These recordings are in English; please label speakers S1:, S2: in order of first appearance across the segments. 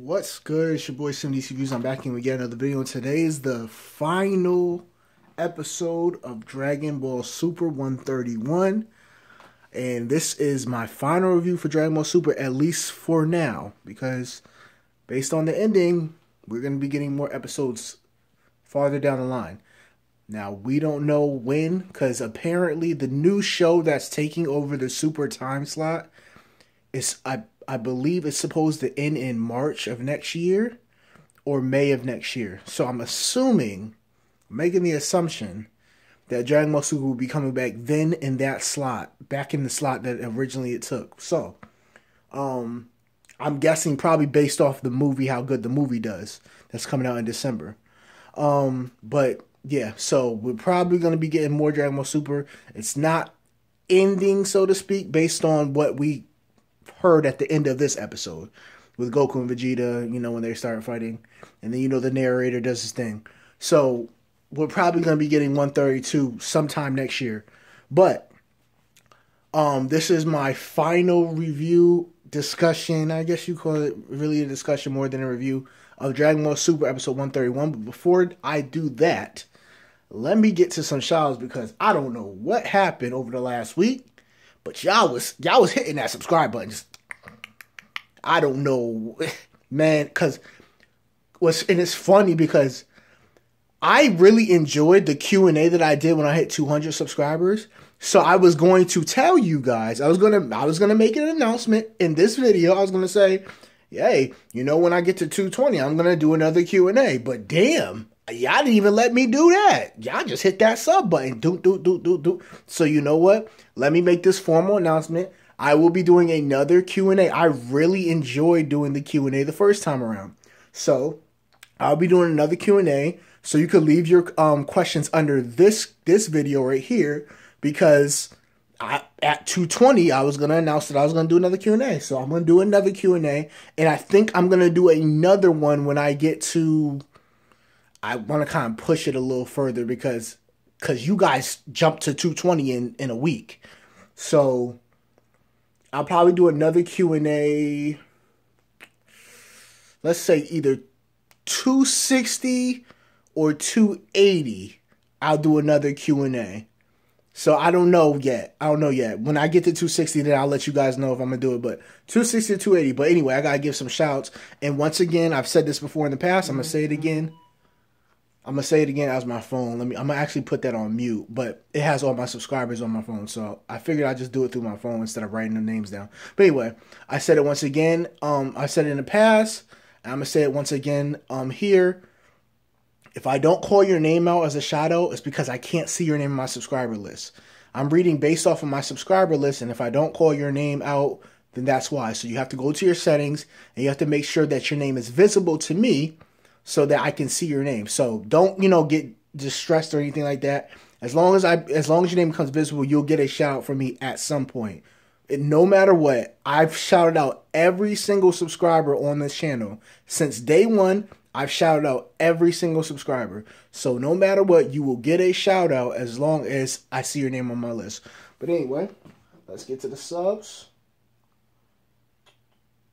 S1: What's good? It's your boy SimD'sReviews. I'm back in with yet another video, and today is the final episode of Dragon Ball Super 131. And this is my final review for Dragon Ball Super, at least for now, because based on the ending, we're going to be getting more episodes farther down the line. Now, we don't know when, because apparently the new show that's taking over the Super time slot is, I believe it's supposed to end in March of next year or May of next year. So I'm assuming, making the assumption, that Dragon Ball Super will be coming back then in that slot, back in the slot that originally it took. So, I'm guessing probably based off the movie, how good the movie does, that's coming out in December. But yeah, so we're probably going to be getting more Dragon Ball Super. It's not ending, so to speak, based on what we heard at the end of this episode with Goku and Vegeta, when they started fighting. And then, the narrator does his thing. So we're probably going to be getting 132 sometime next year. But this is my final review discussion. I guess you call it really a discussion more than a review of Dragon Ball Super episode 131. But before I do that, let me get to some shoutouts, because I don't know what happened over the last week, but y'all was hitting that subscribe button. I don't know, man, because it's funny because I really enjoyed the Q&A that I did when I hit 200 subscribers. So I was going to tell you guys, I was gonna make an announcement in this video. I was gonna say, hey, when I get to 220, I'm gonna do another Q&A. But damn, y'all didn't even let me do that. Y'all just hit that sub button. Do. So you know what? Let me make this formal announcement. I will be doing another Q&A. I really enjoyed doing the Q&A the first time around. So I'll be doing another Q&A. So you could leave your questions under this video right here, because at 220, I was going to announce that I was going to do another Q&A. So I'm going to do another Q&A. And I think I'm going to do another one when I get to... I want to kind of push it a little further, because you guys jumped to 220 in a week. So I'll probably do another Q&A, let's say either 260 or 280. I'll do another Q&A. So I don't know yet. When I get to 260, then I'll let you guys know if I'm going to do it. But 260 or 280. But anyway, I got to give some shouts. And once again, I've said this before in the past. I'm going to say it again. As my phone. I'm gonna actually put that on mute, but it has all my subscribers on my phone, so I figured I'd just do it through my phone instead of writing their names down. But anyway, I said it once again. I said it in the past, and I'm gonna say it once again here. If I don't call your name out as a shout out, it's because I can't see your name in my subscriber list. I'm reading based off of my subscriber list, and if I don't call your name out, then that's why. So you have to go to your settings, and you have to make sure that your name is visible to me, so that I can see your name. So don't, get distressed or anything like that. As long as your name becomes visible, you'll get a shout out from me at some point. And no matter what, I've shouted out every single subscriber on this channel. Since day one, I've shouted out every single subscriber. So no matter what, you will get a shout out as long as I see your name on my list. But anyway, let's get to the subs.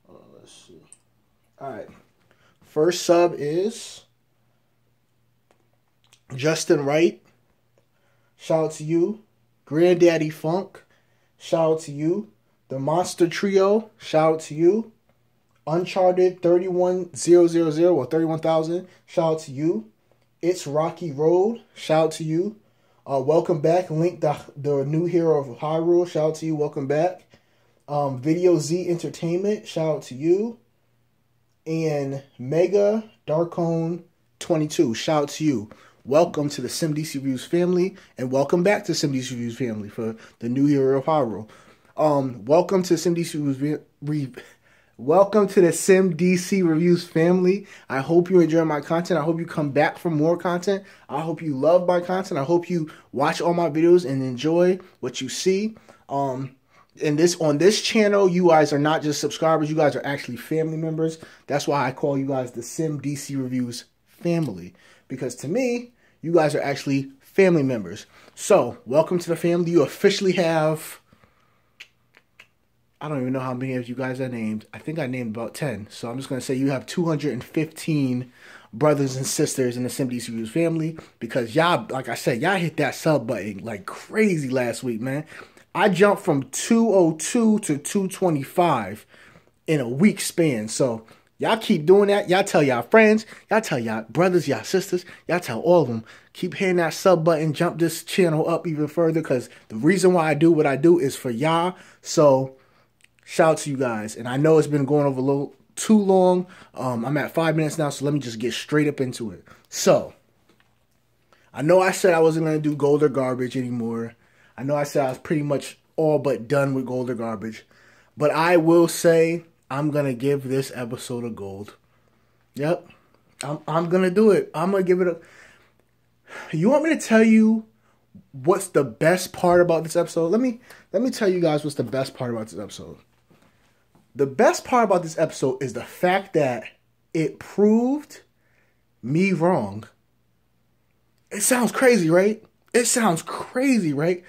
S1: Let's see. All right. First sub is Justin Wright. Shout out to you. Granddaddy Funk. Shout out to you. The Monster Trio. Shout out to you. Uncharted 31000 or 31,000. Shout out to you. It's Rocky Road. Shout out to you. Welcome back. Link, the new hero of Hyrule. Shout out to you. Welcome back. Video Z Entertainment. Shout out to you. And Mega Darkone 22, shout out to you. Welcome to the SimD'sReviews family, and welcome back to SimD'sReviews family for the new hero of Hyrule. Welcome to welcome to the SimD'sReviews family. I hope you enjoy my content. I hope you come back for more content. I hope you love my content. I hope you watch all my videos and enjoy what you see. On this channel, you guys are not just subscribers, you guys are actually family members. That's why I call you guys the SimD'sReviews family, because to me, you guys are actually family members. So, welcome to the family. You officially have I don't even know how many of you guys I named. I think I named about 10. So I'm just going to say you have 215 brothers and sisters in the SimD'sReviews family, because y'all, like I said, y'all hit that sub button like crazy last week, man. I jumped from 202 to 225 in a week span. So y'all keep doing that. Y'all tell y'all friends, y'all tell y'all brothers, y'all sisters, y'all tell all of them. Keep hitting that sub button, jump this channel up even further, because the reason why I do what I do is for y'all. So shout out to you guys. And I know it's been going over a little too long. I'm at 5 minutes now, so let me just get straight up into it. So I know I said I wasn't going to do gold or garbage anymore. I know I said I was pretty much all but done with gold or garbage. But I will say I'm going to give this episode a gold. Yep. I'm going to do it. I'm going to give it a... You want me to tell you what's the best part about this episode? Let me tell you guys what's the best part about this episode. The best part about this episode is the fact that it proved me wrong. It sounds crazy, right? It sounds crazy, right?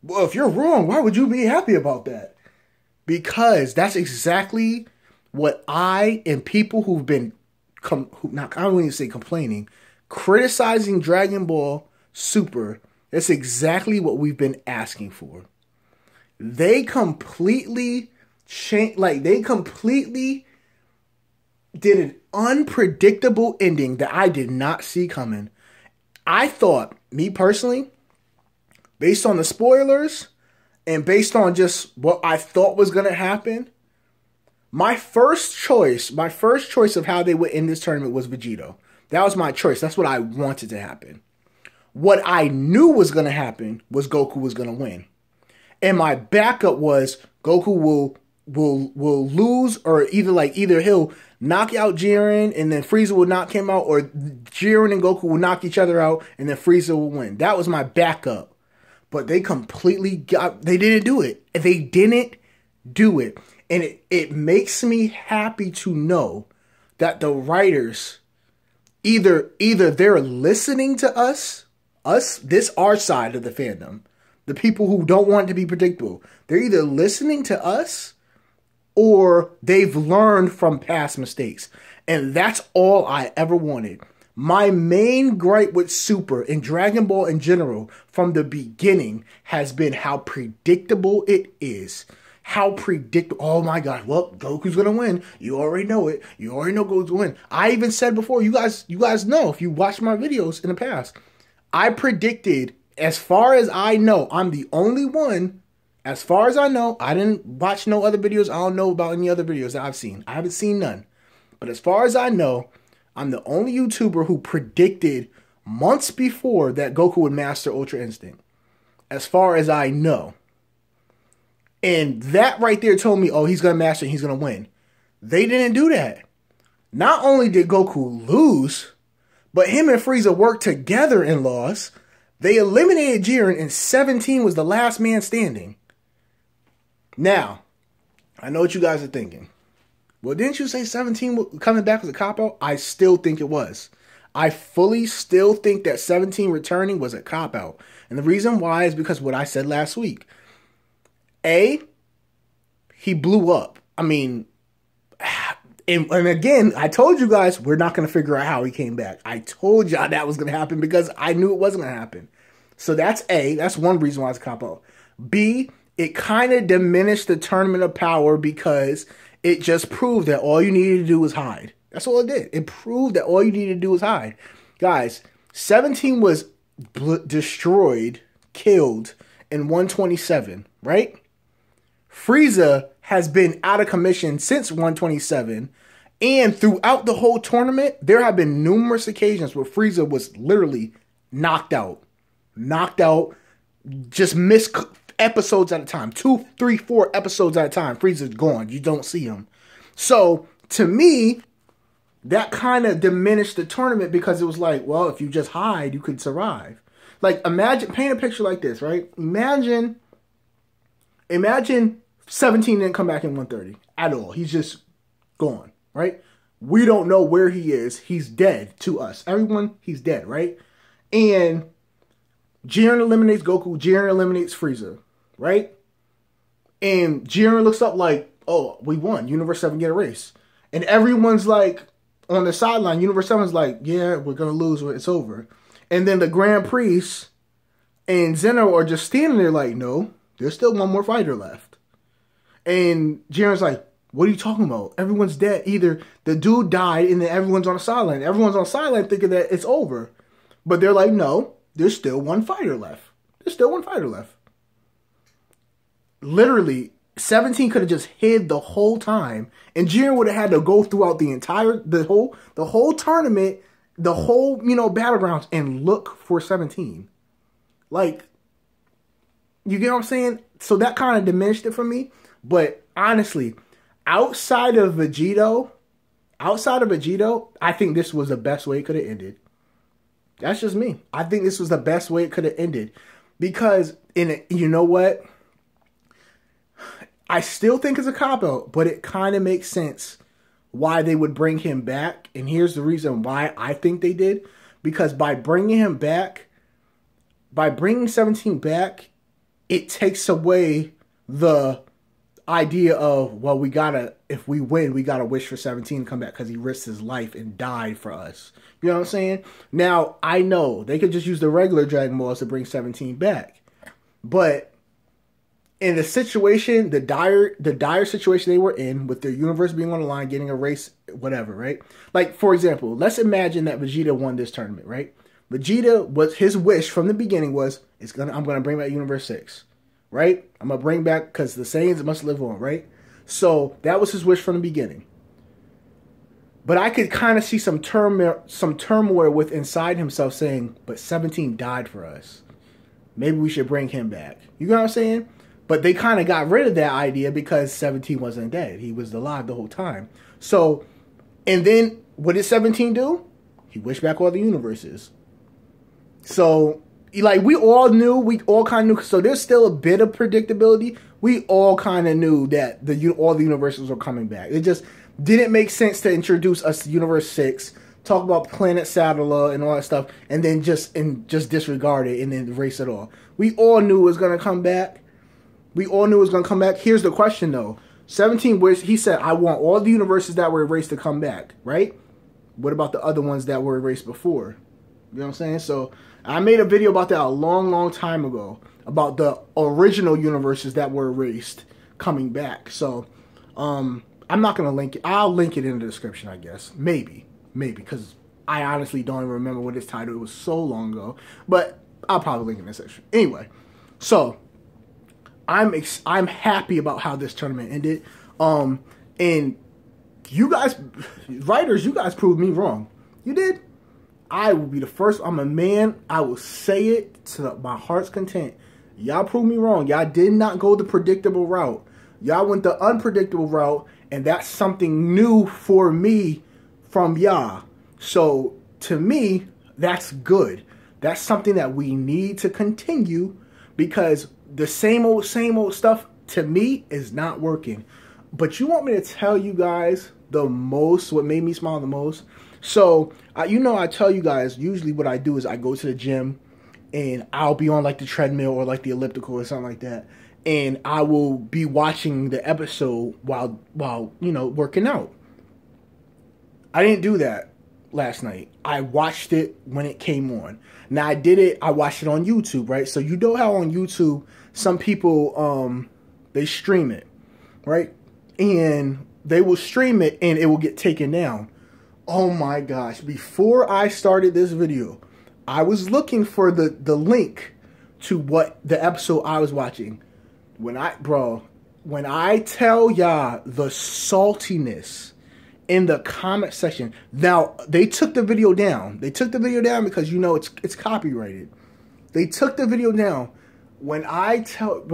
S1: Well, if you're wrong, why would you be happy about that? Because that's exactly what I and people who've been, I don't even say complaining, criticizing Dragon Ball Super, that's exactly what we've been asking for. They completely changed, like they completely did an unpredictable ending that I did not see coming. I thought, me personally, based on the spoilers and based on just what I thought was going to happen, my first choice of how they would end this tournament was Vegito. That was my choice. That's what I wanted to happen. What I knew was going to happen was Goku was going to win. And my backup was Goku will lose, or either he'll knock out Jiren and then Frieza will knock him out, or Jiren and Goku will knock each other out and then Frieza will win. That was my backup. But they they didn't do it. They didn't do it. And it makes me happy to know that the writers, either they're listening to us, our side of the fandom, the people who don't want it to be predictable. They're either listening to us or they've learned from past mistakes. And that's all I ever wanted. My main gripe with Super and Dragon Ball in general from the beginning has been how predictable it is. How predictable. Oh my God. Well, Goku's going to win. You already know it. You already know Goku's going to win. I even said before, you guys know, if you watched my videos in the past, I predicted, as far as I know, I'm the only one. As far as I know, I didn't watch no other videos. I don't know about any other videos that I've seen. I haven't seen none. But as far as I know, I'm the only YouTuber who predicted months before that Goku would master Ultra Instinct. As far as I know. And that right there told me, oh, he's going to master and he's going to win. They didn't do that. Not only did Goku lose, but him and Frieza worked together and lost. They eliminated Jiren and 17 was the last man standing. Now, I know what you guys are thinking. Well, didn't you say 17 coming back was a cop-out? I still think it was. I fully still think that 17 returning was a cop-out. And the reason why is because what I said last week. A, he blew up. I mean, and again, I told you guys, we're not going to figure out how he came back. I told y'all that was going to happen because I knew it wasn't going to happen. So that's A. That's one reason why it's a cop-out. B, it kind of diminished the Tournament of Power because it just proved that all you needed to do was hide. That's all it did. It proved that all you needed to do was hide. Guys, 17 was destroyed, killed in 127, right? Frieza has been out of commission since 127. And throughout the whole tournament, there have been numerous occasions where Frieza was literally knocked out. Knocked out, just missed episodes at a time. 2, 3, 4 episodes at a time. Frieza's gone. You don't see him. So, to me, that kind of diminished the tournament because it was like, well, if you just hide, you could survive. Like, imagine, paint a picture like this, right? Imagine 17 didn't come back in 130 at all. He's just gone, right? We don't know where he is. He's dead to us. Everyone, he's dead, right? And Jiren eliminates Goku. Jiren eliminates Frieza, right? And Jiren looks up like, oh, we won. Universe 7 get erased. And everyone's like, on the sideline, Universe 7's like, yeah, we're going to lose. It's over. And then the Grand Priest and Zeno are just standing there like, no, there's still one more fighter left. And Jiren's like, what are you talking about? Everyone's dead. Either the dude died and then everyone's on the sideline. Everyone's on the sideline thinking that it's over. But they're like, no, there's still one fighter left. There's still one fighter left. Literally, 17 could have just hid the whole time. And Jiren would have had to go throughout the whole tournament, the whole, battlegrounds and look for 17. Like, you get what I'm saying? So that kind of diminished it for me. But honestly, outside of Vegito, I think this was the best way it could have ended. That's just me. I think this was the best way it could have ended. Because, you know what? I still think it's a cop-out, but it kind of makes sense why they would bring him back. And here's the reason why I think they did. Because by bringing him back, by bringing 17 back, it takes away the idea of, well, if we win, we gotta wish for 17 to come back because he risked his life and died for us. You know what I'm saying? Now, I know they could just use the regular Dragon Balls to bring 17 back. But in the situation, the dire situation they were in, with their universe being on the line, getting erased, whatever, right? Like, for example, let's imagine that Vegeta won this tournament, right? Vegeta, his wish from the beginning was, I'm gonna bring back Universe 6. Right? I'm going to bring back, because the Saiyans must live on, right? So that was his wish from the beginning. But I could kind of see some turmoil with inside himself saying, but 17 died for us. Maybe we should bring him back. You know what I'm saying? But they kind of got rid of that idea because 17 wasn't dead. He was alive the whole time. So, and then what did 17 do? He wished back all the universes. So, like, we all kind of knew, so there's still a bit of predictability. We all kind of knew that all the universes were coming back. It just didn't make sense to introduce us to Universe 6, talk about Planet Sadala and all that stuff, and then just disregard it and then erase it all. We all knew it was going to come back. Here's the question, though. 17 he said, I want all the universes that were erased to come back, right? What about the other ones that were erased before? You know what I'm saying? So I made a video about that a long time ago, about the original universes that were erased coming back. So I'm not going to link it. I'll link it in the description, I guess. Maybe, because I honestly don't even remember what it's titled. It was so long ago. But I'll probably link it in the section. Anyway, so I'm happy about how this tournament ended. And you guys, writers, you guys proved me wrong. You did. I will be the first. I'm a man. I will say it to my heart's content. Y'all proved me wrong. Y'all did not go the predictable route. Y'all went the unpredictable route, and that's something new for me from y'all. So, to me, that's good. That's something that we need to continue, because the same old stuff, to me, is not working. But you want me to tell you guys what made me smile the most? So, I tell you guys, usually what I do is I go to the gym and I'll be on like the treadmill or like the elliptical or something like that. And I will be watching the episode while working out. I didn't do that last night. I watched it when it came on. Now I watched it on YouTube, right? So you know how on YouTube, some people, they stream it, right? And they will stream it and it will get taken down. Oh my gosh, before I started this video, I was looking for the link to what the episode I was watching. When I tell y'all the saltiness in the comment section. Now, they took the video down. They took the video down because it's copyrighted. They took the video down. When I tell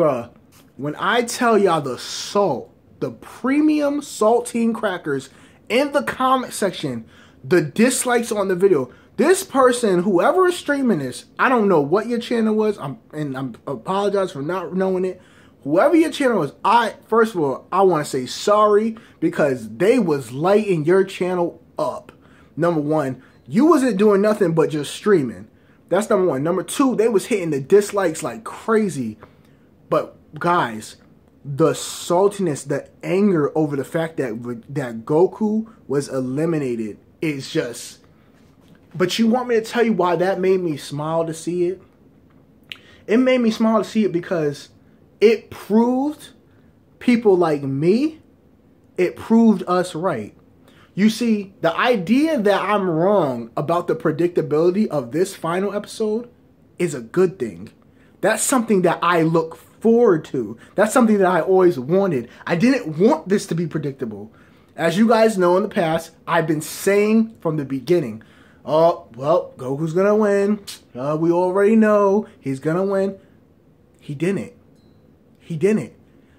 S1: y'all the salt, the premium saltine crackers in the comment section, the dislikes on the video. This person, whoever is streaming this, I don't know what your channel was. I apologize for not knowing it. Whoever your channel was, first of all, I want to say sorry, because they was lighting your channel up. Number one, you wasn't doing nothing but just streaming. That's number one. Number two, they was hitting the dislikes like crazy. But guys, the saltiness, the anger over the fact that Goku was eliminated is just... But you want me to tell you why that made me smile to see it? It made me smile to see it because it proved people like me, it proved us right. You see, the idea that I'm wrong about the predictability of this final episode is a good thing. That's something that I look forward to. That's something that I always wanted. I didn't want this to be predictable. As you guys know in the past, I've been saying from the beginning, oh, well, Goku's gonna win. We already know he's gonna win. He didn't. He didn't.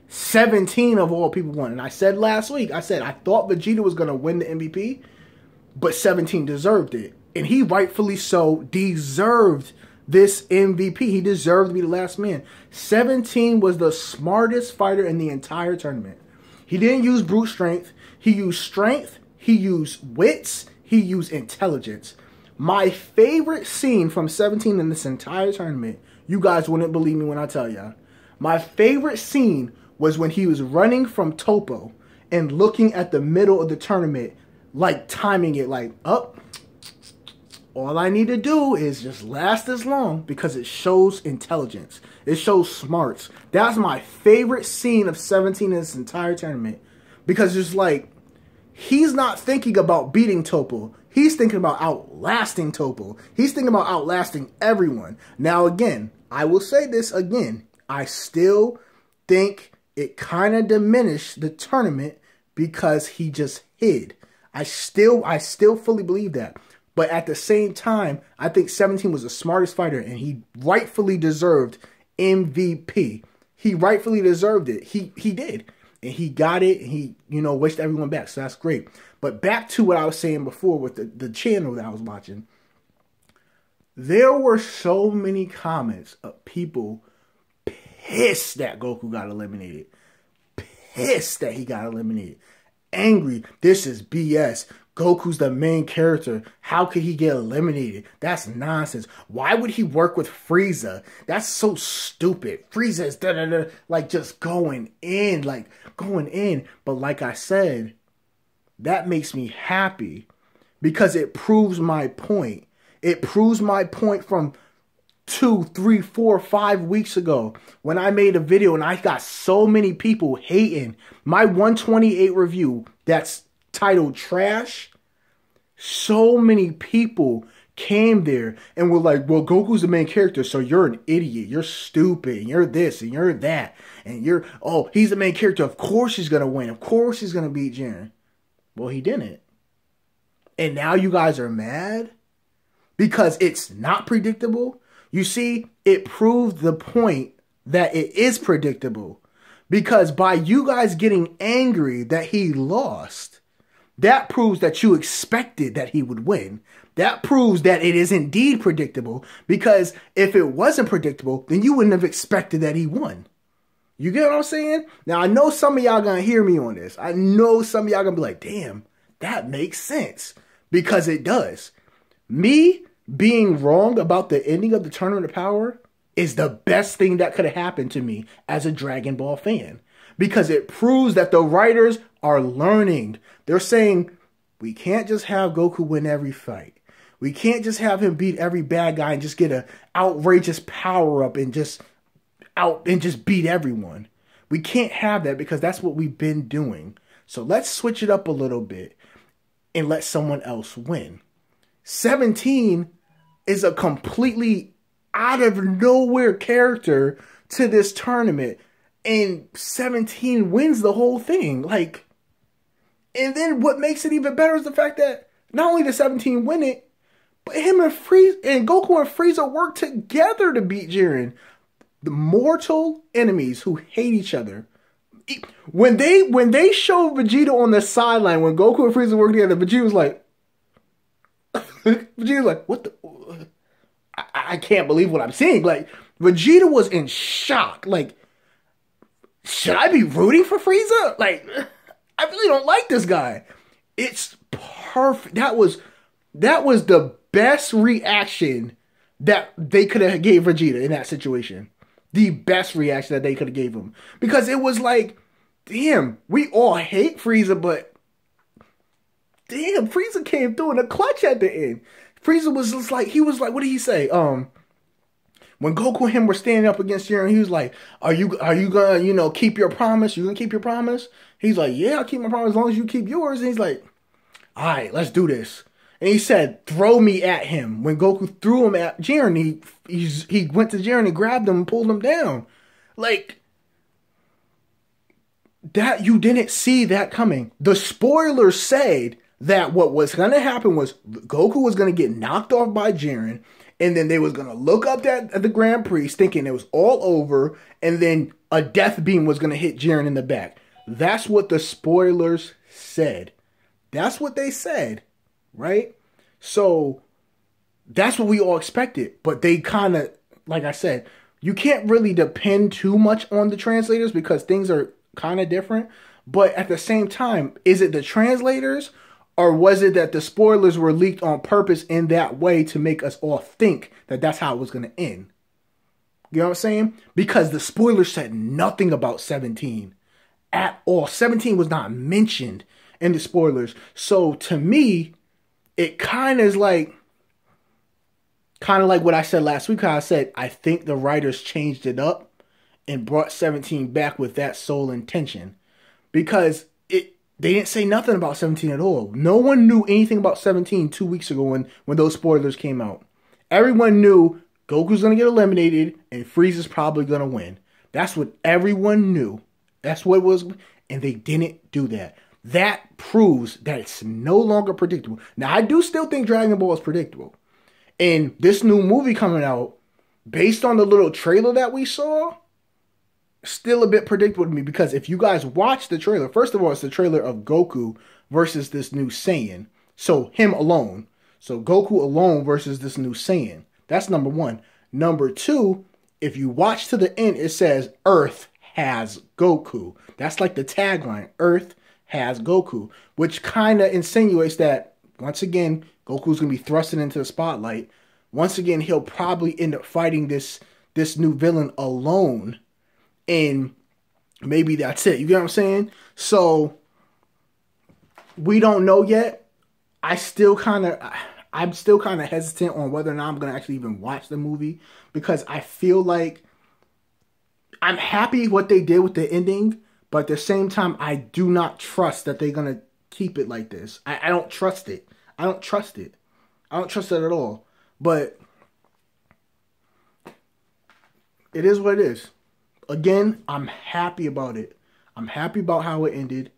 S1: 17 of all people won. And I said last week, I said I thought Vegeta was gonna win the MVP, but 17 deserved it. And he rightfully so deserved this MVP. He deserved to be the last man. 17 was the smartest fighter in the entire tournament. He didn't use brute strength. He used strength. He used wits. He used intelligence. My favorite scene from 17 in this entire tournament, you guys wouldn't believe me when I tell y'all. My favorite scene was when he was running from Topo and looking at the middle of the tournament, like timing it like, up. All I need to do is just last as long because it shows intelligence. It shows smarts. That's my favorite scene of 17 in this entire tournament. Because it's like, he's not thinking about beating Topo. He's thinking about outlasting Topo. He's thinking about outlasting everyone. Now again, I will say this again. I still think it kind of diminished the tournament because he just hid. I still fully believe that. But at the same time, I think 17 was the smartest fighter and he rightfully deserved MVP. He rightfully deserved it. He did. And he got it and he, wished everyone back. So that's great. But back to what I was saying before with the channel that I was watching. There were so many comments of people pissed that Goku got eliminated. Pissed that he got eliminated. Angry. This is BS. Goku's the main character. How could he get eliminated? That's nonsense. Why would he work with Frieza? That's so stupid. Frieza is da-da-da, like just going in. But like I said, that makes me happy because it proves my point. It proves my point from 2, 3, 4, 5 weeks ago when I made a video and I got so many people hating my 128 review that's titled Trash. So many people came there and were like, well, Goku's the main character, so you're an idiot, you're stupid, and you're this and you're that, and he's the main character, of course he's gonna win, of course he's gonna beat Jiren. Well, he didn't. And now you guys are mad because it's not predictable. You see, it proved the point that it is predictable. Because by you guys getting angry that he lost, that proves that you expected that he would win. That proves that it is indeed predictable. Because if it wasn't predictable, then you wouldn't have expected that he won. You get what I'm saying? Now, I know some of y'all gonna hear me on this. I know some of y'all gonna be like, damn, that makes sense. Because it does. Me being wrong about the ending of the Tournament of Power is the best thing that could have happened to me as a Dragon Ball fan. Because it proves that the writers are learning. They're saying, we can't just have Goku win every fight. We can't just have him beat every bad guy and just get an outrageous power up and just beat everyone. We can't have that because that's what we've been doing. So let's switch it up a little bit and let someone else win. 17 is a completely out of nowhere character to this tournament. And 17 wins the whole thing. And then what makes it even better is the fact that not only did 17 win it, but him and Goku and Frieza worked together to beat Jiren. The mortal enemies who hate each other. When they showed Vegeta on the sideline, when Goku and Frieza worked together, Vegeta was like, what the? I can't believe what I'm seeing. Vegeta was in shock. Should I be rooting for Frieza? I really don't like this guy. It's perfect. That was the best reaction that they could have gave Vegeta in that situation. the best reaction that they could have gave him. Because it was like, damn, we all hate Frieza, but damn, Frieza came through in a clutch at the end. Frieza was just like, he was like, what did he say? When Goku and him were standing up against Jiren, he was like, are you gonna, keep your promise? You gonna keep your promise? He's like, yeah, I'll keep my promise as long as you keep yours. And he's like, all right, let's do this. And he said, throw me at him. When Goku threw him at Jiren, he went to Jiren and grabbed him and pulled him down. Like, that, you didn't see that coming. The spoilers said that what was going to happen was Goku was going to get knocked off by Jiren, and then they was going to look up at the Grand Priest thinking it was all over, and then a death beam was going to hit Jiren in the back. That's what the spoilers said. That's what they said, right? So that's what we all expected, but they kind of, like I said, you can't really depend too much on the translators because things are kind of different. But at the same time, is it the translators, or was it that the spoilers were leaked on purpose in that way to make us all think that that's how it was going to end? You know what I'm saying? Because the spoilers said nothing about 17 at all. 17 was not mentioned in the spoilers. So to me, it kind of is like what I said last week. How I said, I think the writers changed it up and brought 17 back with that sole intention. Because they didn't say nothing about 17 at all. No one knew anything about 17 2 weeks ago when those spoilers came out. Everyone knew Goku's going to get eliminated and Frieza's probably going to win. That's what everyone knew. That's what it was. And they didn't do that. That proves that it's no longer predictable. Now, I do still think Dragon Ball is predictable. And this new movie coming out, based on the little trailer that we saw, still a bit predictable to me. Because if you guys watch the trailer, first of all, it's the trailer of Goku versus this new Saiyan. So, him alone. So, Goku alone versus this new Saiyan. That's number one. Number two, if you watch to the end, it says, Earth has Goku. That's like the tagline, Earth has Goku, which kind of insinuates that, once again, Goku's going to be thrusted into the spotlight. Once again, he'll probably end up fighting this new villain alone. And maybe that's it. You get what I'm saying? So, we don't know yet. I'm still kind of hesitant on whether or not I'm going to actually even watch the movie. Because I feel like I'm happy what they did with the ending. But at the same time, I do not trust that they're going to keep it like this. I don't trust it. I don't trust it. I don't trust it at all. But it is what it is. Again, I'm happy about it. I'm happy about how it ended.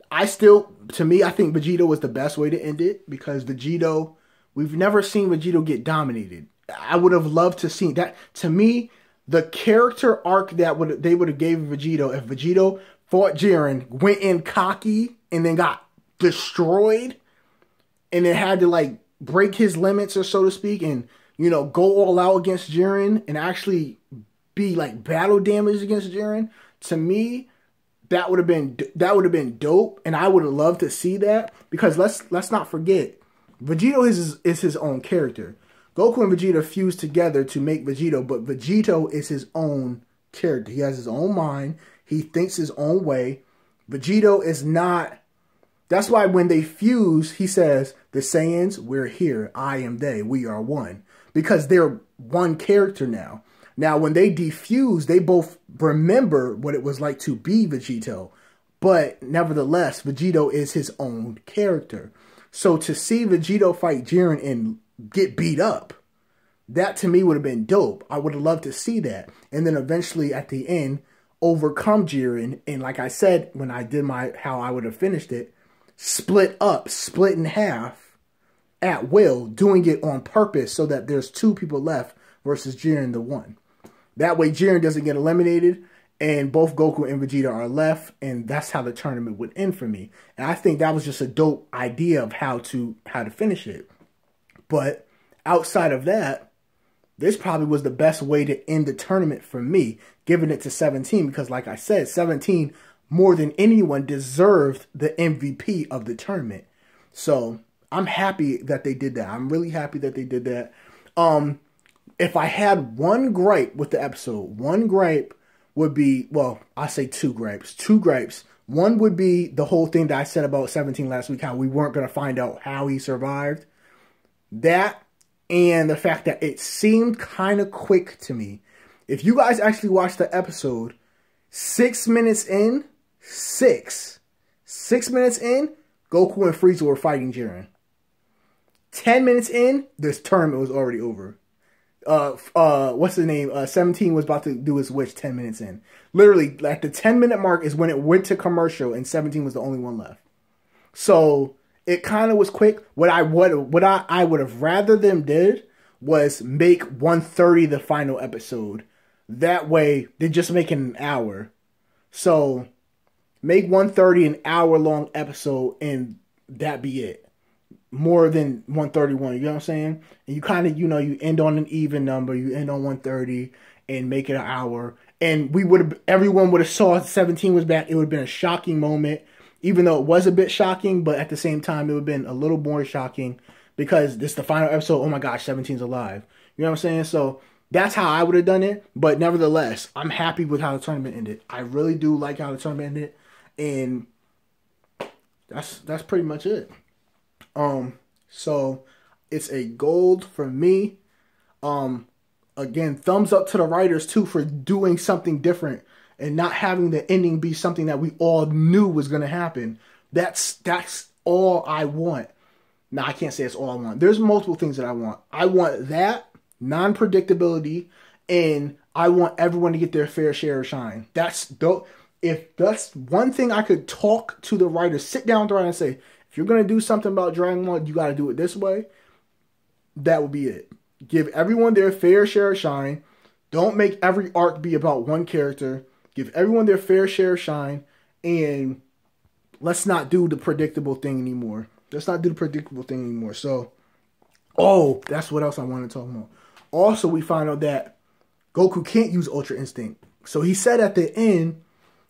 S1: To me, I think Vegito was the best way to end it. Because Vegito, we've never seen Vegito get dominated. I would have loved to see that. To me, the character arc that they would have gave Vegito, if Vegito fought Jiren, went in cocky, and then got destroyed, and then had to like break his limits, or so to speak, and go all out against Jiren, and actually be like battle damaged against Jiren. To me, that would have been dope, and I would have loved to see that. Because let's not forget, Vegito is his own character. Goku and Vegeta fused together to make Vegito, but Vegito is his own character. He has his own mind. He thinks his own way. Vegito is not. That's why when they fuse, he says, the Saiyans, we're here. I am they. We are one. Because they're one character now. Now, when they defuse, they both remember what it was like to be Vegito. But nevertheless, Vegito is his own character. So to see Vegito fight Jiren and get beat up, that to me would have been dope. I would have loved to see that. And then eventually at the end, overcome Jiren. And like I said, when I did how I would have finished it, split in half at will, doing it on purpose so that there's two people left versus Jiren the one. That way Jiren doesn't get eliminated and both Goku and Vegeta are left, and that's how the tournament would end for me. And I think that was just a dope idea of how to finish it. But outside of that, this probably was the best way to end the tournament for me, giving it to 17. Because like I said, 17, more than anyone, deserved the MVP of the tournament. So I'm happy that they did that. I'm really happy that they did that. if I had one gripe with the episode, one gripe would be, well, I say two gripes. Two gripes. One would be the whole thing that I said about 17 last week, how we weren't going to find out how he survived. That, and the fact that it seemed kind of quick to me. If you guys actually watched the episode, 6 minutes in, 6 minutes in, Goku and Frieza were fighting Jiren. 10 minutes in, this tournament was already over. What's his name? 17 was about to do his wish 10 minutes in. Literally, at the 10-minute mark is when it went to commercial, and 17 was the only one left. So it kind of was quick. What I would have rather them did was make 130 the final episode. That way, they're just making an hour. So make 130 an hour-long episode, and that be it. More than 131, you know what I'm saying? And you kind of, you end on an even number, you end on 130 and make it an hour. And everyone would have saw 17 was back. It would have been a shocking moment, even though it was a bit shocking, but at the same time, it would have been a little more shocking because this is the final episode. Oh my gosh, 17's alive. You know what I'm saying? So that's how I would have done it. But nevertheless, I'm happy with how the tournament ended. I really do like how the tournament ended. And that's pretty much it. So it's a gold for me. Again, thumbs up to the writers too for doing something different and not having the ending be something that we all knew was going to happen. That's all I want. Now, I can't say it's all I want. There's multiple things that I want. I want that non-predictability, and I want everyone to get their fair share of shine. If that's one thing I could talk to the writers, sit down with the writer and say, if you're going to do something about Dragon Ball, you got to do it this way. That would be it. Give everyone their fair share of shine. Don't make every arc be about one character. Give everyone their fair share of shine. And let's not do the predictable thing anymore. So, that's what else I want to talk about. Also, we find out that Goku can't use Ultra Instinct. So he said at the end,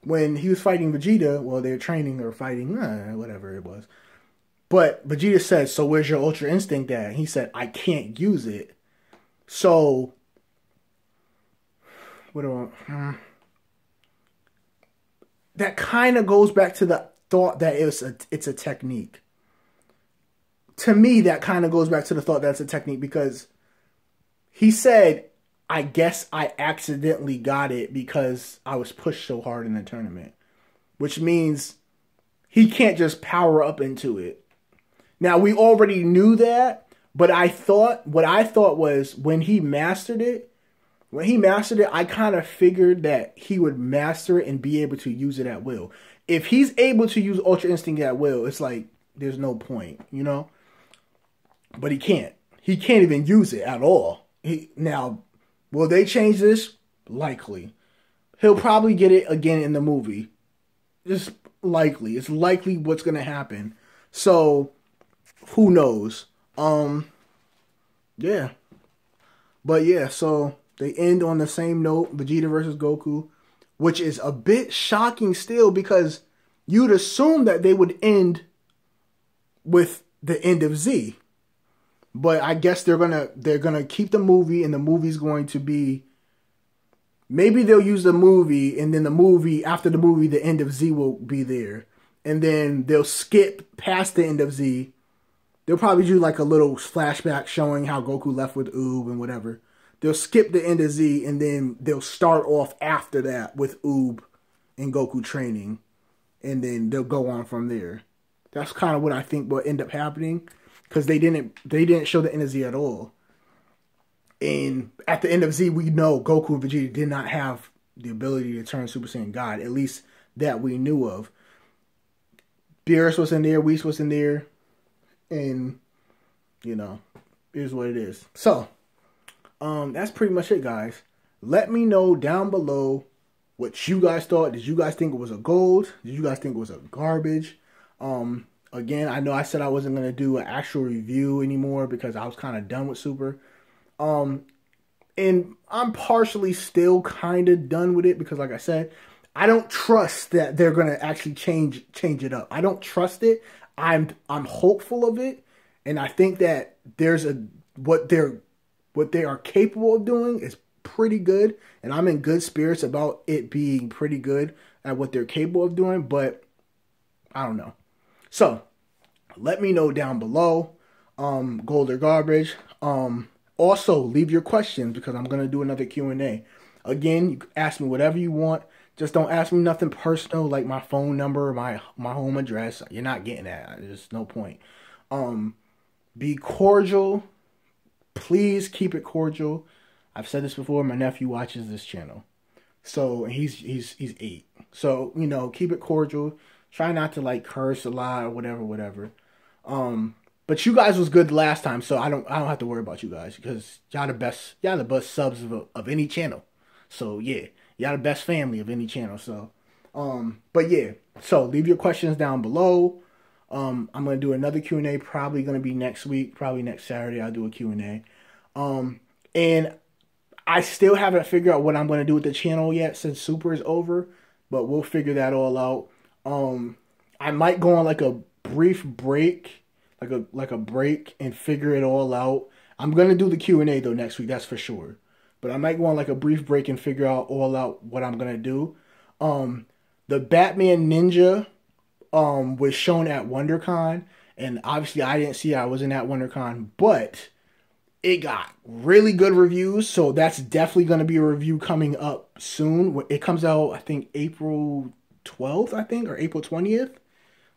S1: when he was fighting Vegeta, well, they're training or fighting, whatever it was. But Vegeta said, so where's your Ultra Instinct at? And he said, I can't use it. So, that kind of goes back to the thought that it's a technique. To me, that kind of goes back to the thought that it's a technique because he said, I guess I accidentally got it because I was pushed so hard in the tournament. Which means he can't just power up into it. Now, we already knew that, but what I thought was when he mastered it, I kind of figured that he would master it and be able to use it at will. If he's able to use Ultra Instinct at will, it's like, there's no point, But he can't. He can't even use it at all. Now, will they change this? Likely. He'll probably get it again in the movie. It's likely. It's likely what's going to happen. So, who knows? Yeah. But yeah, so they end on the same note, Vegeta versus Goku, which is a bit shocking still because you'd assume that they would end with the end of Z. But I guess they're gonna keep the movie, and the movie's going to be, maybe they'll use the movie, and then after the movie, the end of Z will be there. And then they'll skip past the end of Z. They'll probably do like a little flashback showing how Goku left with Oob and whatever. They'll skip the end of Z, and then they'll start off after that with Oob and Goku training. And then they'll go on from there. That's kind of what I think will end up happening. Because they didn't show the end of Z at all. And at the end of Z, we know Goku and Vegeta did not have the ability to turn Super Saiyan God. At least that we knew of. Beerus was in there. Whis was in there. And, here's what it is. So, that's pretty much it, guys. Let me know down below what you guys thought. Did you guys think it was a gold? Did you guys think it was a garbage? Again, I know I said I wasn't going to do an actual review anymore because I was kind of done with Super. And I'm partially still kind of done with it because, like I said, I don't trust that they're going to actually change it up. I don't trust it. I'm hopeful of it, and I think that what they're what they are capable of doing is pretty good, and I'm in good spirits about it being pretty good at what they're capable of doing, but I don't know. So let me know down below, gold or garbage. Also leave your questions, because I'm going to do another Q&A. Again, you can ask me whatever you want. Just don't ask me nothing personal like my phone number or my home address. You're not getting that. There's no point. Be cordial. Please keep it cordial. I've said this before. My nephew watches this channel, so he's 8. So, you know, keep it cordial. Try not to like curse a lot or whatever. But you guys was good last time, so I don't have to worry about you guys, because y'all the best subs of any channel. So yeah, y'all the best family of any channel. So, but yeah, so leave your questions down below. I'm gonna do another Q&A, probably gonna be next week, probably next Saturday. I'll do a Q&A. And I still haven't figured out what I'm gonna do with the channel yet, since Super is over, but we'll figure that all out. I might go on like a brief break, like a break, and figure it all out. I'm gonna do the Q&A though next week, that's for sure. But I might go on like a brief break and figure out what I'm gonna do. The Batman Ninja was shown at WonderCon, and obviously I didn't see it. I wasn't at WonderCon, but it got really good reviews, so that's definitely gonna be a review coming up soon. It comes out, I think, April 12th, I think, or April 20th.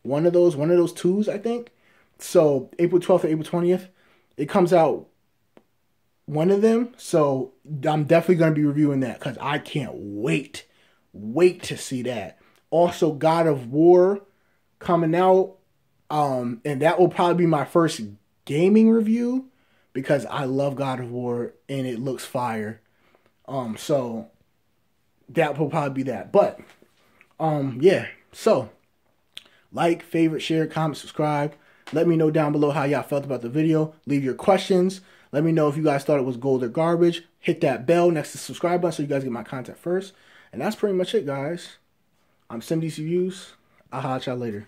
S1: One of those twos, I think. So April 12th or April 20th, it comes out, one of them. So I'm definitely going to be reviewing that, because I can't wait to see that. Also, God of War coming out, and that will probably be my first gaming review, because I love God of War and it looks fire. So that will probably be that. But yeah, so like, favorite, share, comment, subscribe. Let me know down below how y'all felt about the video. Leave your questions. Let me know if you guys thought it was gold or garbage. Hit that bell next to the subscribe button so you guys get my content first. And that's pretty much it, guys. I'm SimD'sReviews. I'll holler at y'all later.